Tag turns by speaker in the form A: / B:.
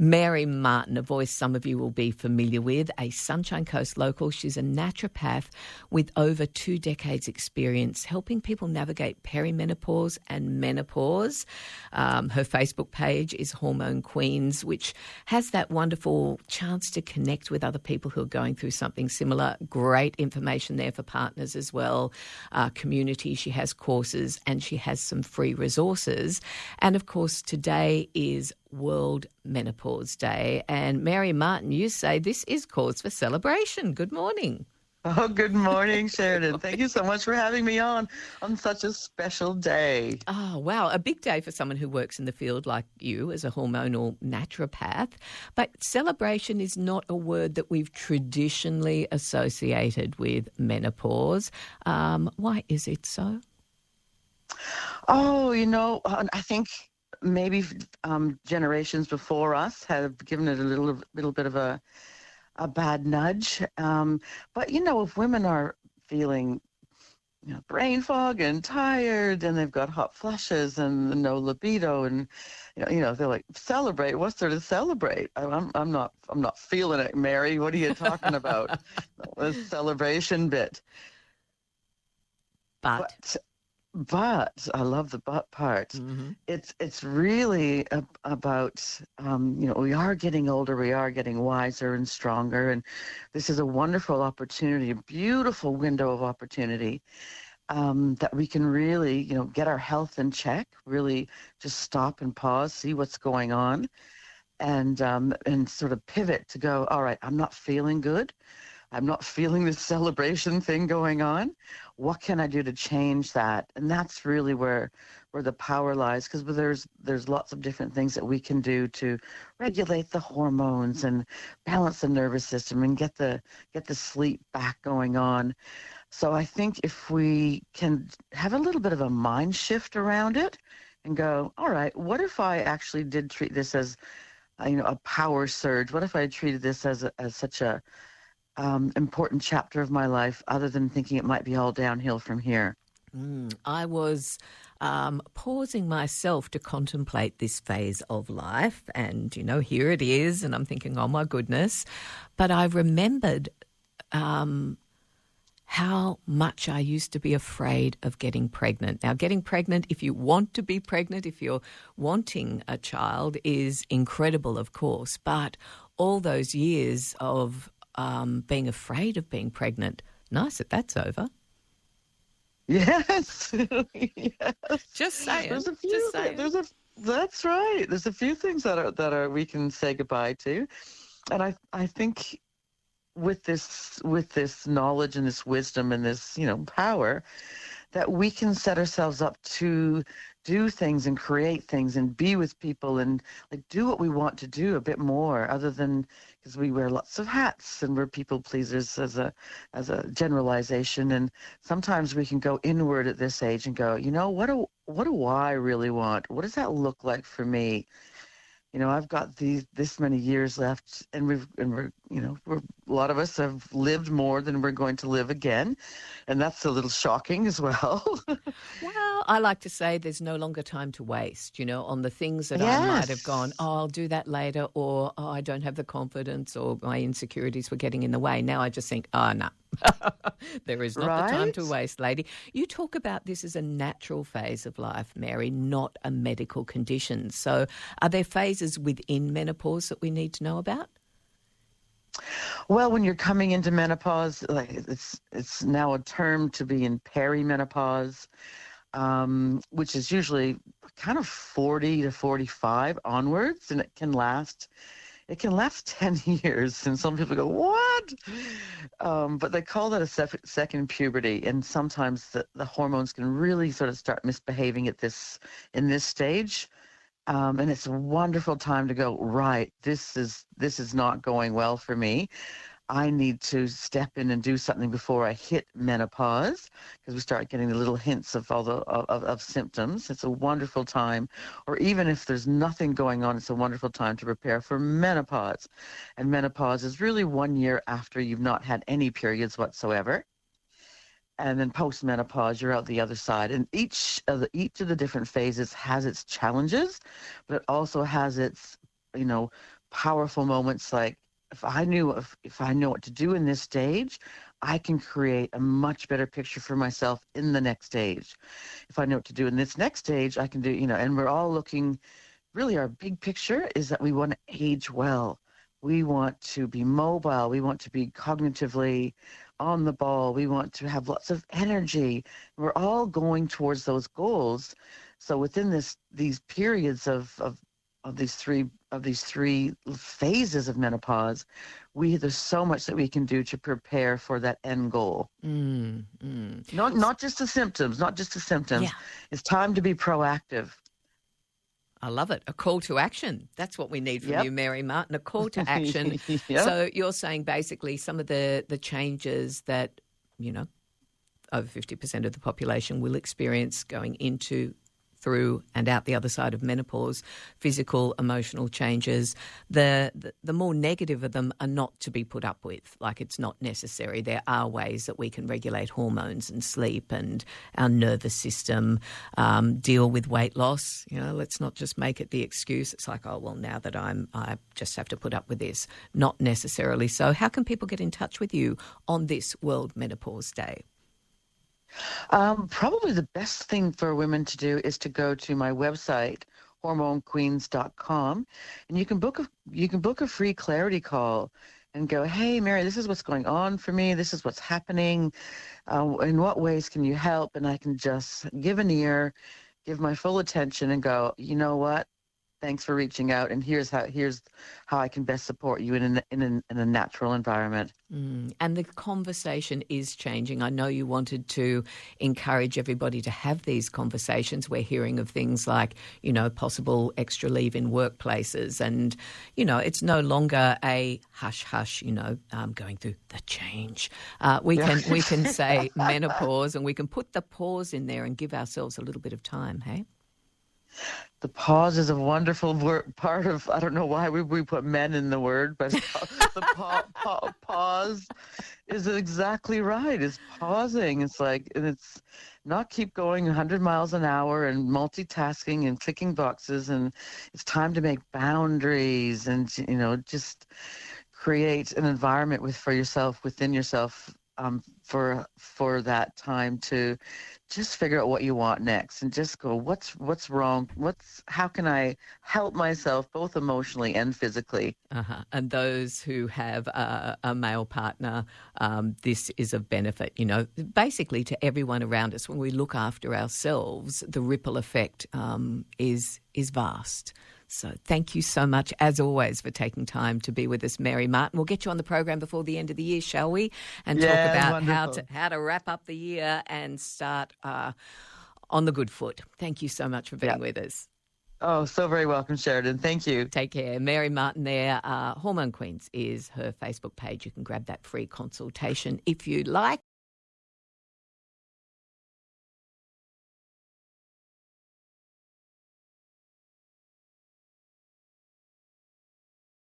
A: Mary Martin, a voice some of you will be familiar with, a Sunshine Coast local. She's a naturopath with over 2 decades experience helping people navigate perimenopause and menopause. Her Facebook page is Hormone Queens, which has that wonderful chance to connect with other people who are going through something similar. Great information there for partners as well. Community, she has courses and she has some free resources. And of course, today is World Menopause Day. And Mary Martin, you say this is cause for celebration. Good morning.
B: Oh, good morning, Sheridan. Thank you so much for having me on such a special day.
A: Oh, wow. A big day for someone who works in the field like you as a hormonal naturopath. But celebration is not a word that we've traditionally associated with menopause. Why is it so?
B: Oh, I think maybe generations before us have given it a little bit of a bad nudge. But, if women are feeling brain fog and tired and they've got hot flushes and no libido and, they're like, celebrate. What's there to celebrate? I'm not feeling it, Mary. What are you talking about? The celebration bit. But I love the but part.
A: Mm-hmm.
B: It's really about, we are getting older, we are getting wiser and stronger. And this is a wonderful opportunity, a beautiful window of opportunity that we can really, get our health in check, really just stop and pause, see what's going on and sort of pivot to go, all right, I'm not feeling good. I'm not feeling this celebration thing going on. What can I do to change that? And that's really where the power lies, because there's lots of different things that we can do to regulate the hormones and balance the nervous system and get the sleep back going on. So I think if we can have a little bit of a mind shift around it and go, all right, what if I actually did treat this as a power surge? What if I treated this as such a important chapter of my life, other than thinking it might be all downhill from here?
A: I was pausing myself to contemplate this phase of life, and, here it is, and I'm thinking, oh, my goodness. But I remembered how much I used to be afraid of getting pregnant. Now, getting pregnant, if you want to be pregnant, if you're wanting a child, is incredible, of course, but all those years of being afraid of being pregnant, nice that that's over.
B: Yes. Yes.
A: Just saying.
B: There's a few. That's right. There's a few things that are we can say goodbye to, and I think with this knowledge and this wisdom and this power, that we can set ourselves up to do things and create things and be with people and do what we want to do a bit more, other than, because we wear lots of hats and we're people pleasers as a generalization. And sometimes we can go inward at this age and go, what do I really want? What does that look like for me? I've got this many years left, and we're a lot of us have lived more than we're going to live again, and that's a little shocking as well.
A: Well, I like to say there's no longer time to waste, on the things that
B: Yes.
A: I might have gone, oh, I'll do that later, or oh, I don't have the confidence, or my insecurities were getting in the way. Now I just think, oh, no. There is not the time to waste, lady. You talk about this as a natural phase of life, Mary, not a medical condition. So are there phases within menopause that we need to know about?
B: Well, when you're coming into menopause, it's now a term to be in perimenopause, which is usually kind of 40 to 45 onwards, and it can last 10 years, and some people go, what? But they call that a second puberty, and sometimes the hormones can really sort of start misbehaving in this stage. And it's a wonderful time to go, right, this is not going well for me. I need to step in and do something before I hit menopause, because we start getting the little hints of all of symptoms. It's a wonderful time. Or even if there's nothing going on, it's a wonderful time to prepare for menopause. And menopause is really 1 year after you've not had any periods whatsoever. And then post-menopause, you're out the other side. And each of the different phases has its challenges, but it also has its, powerful moments like, if I knew if I know what to do in this stage, I can create a much better picture for myself in the next stage. If I know what to do in this next stage, I can do, and we're all looking, really our big picture is that we want to age well. We want to be mobile. We want to be cognitively on the ball. We want to have lots of energy. We're all going towards those goals. So within these periods of these three phases of menopause, there's so much that we can do to prepare for that end goal. Not just the symptoms, not just the symptoms.
A: Yeah.
B: It's time to be proactive.
A: I love it. A call to action. That's what we need from
B: Yep.
A: you, Mary Martin, a call to action.
B: Yep.
A: So you're saying basically some of the changes that, over 50% of the population will experience going into, through and out the other side of menopause, physical, emotional changes. The more negative of them are not to be put up with, like it's not necessary. There are ways that we can regulate hormones and sleep and our nervous system, deal with weight loss. Let's not just make it the excuse. It's like, oh, well, now that I just have to put up with this. Not necessarily so. How can people get in touch with you on this World Menopause Day?
B: Probably the best thing for women to do is to go to my website, hormonequeens.com, and you can book a free clarity call and go, hey, Mary, this is what's going on for me. This is what's happening. In what ways can you help? And I can just give an ear, give my full attention and go, you know what? Thanks for reaching out, and here's how I can best support you in a natural environment.
A: And the conversation is changing. I know you wanted to encourage everybody to have these conversations. We're hearing of things like, possible extra leave in workplaces, and it's no longer a hush hush. Going through the change. We can say menopause, and we can put the pause in there and give ourselves a little bit of time. Hey.
B: The pause is a wonderful part of, I don't know why we put men in the word, but the pause is exactly right. It's pausing. It's like, and it's not keep going 100 miles an hour and multitasking and clicking boxes. And it's time to make boundaries and, just create an environment for yourself, within yourself, for that time to just figure out what you want next and just go, what's wrong? How can I help myself both emotionally and physically?
A: And those who have a male partner, this is of benefit, basically to everyone around us. When we look after ourselves, the ripple effect is vast. So thank you so much, as always, for taking time to be with us, Mary Martin. We'll get you on the program before the end of the year, shall we? And talk about how to wrap up the year and start on the good foot. Thank you so much for being with us.
B: Oh, so very welcome, Sheridan. Thank you.
A: Take care. Mary Martin there. Hormone Queens is her Facebook page. You can grab that free consultation if you like.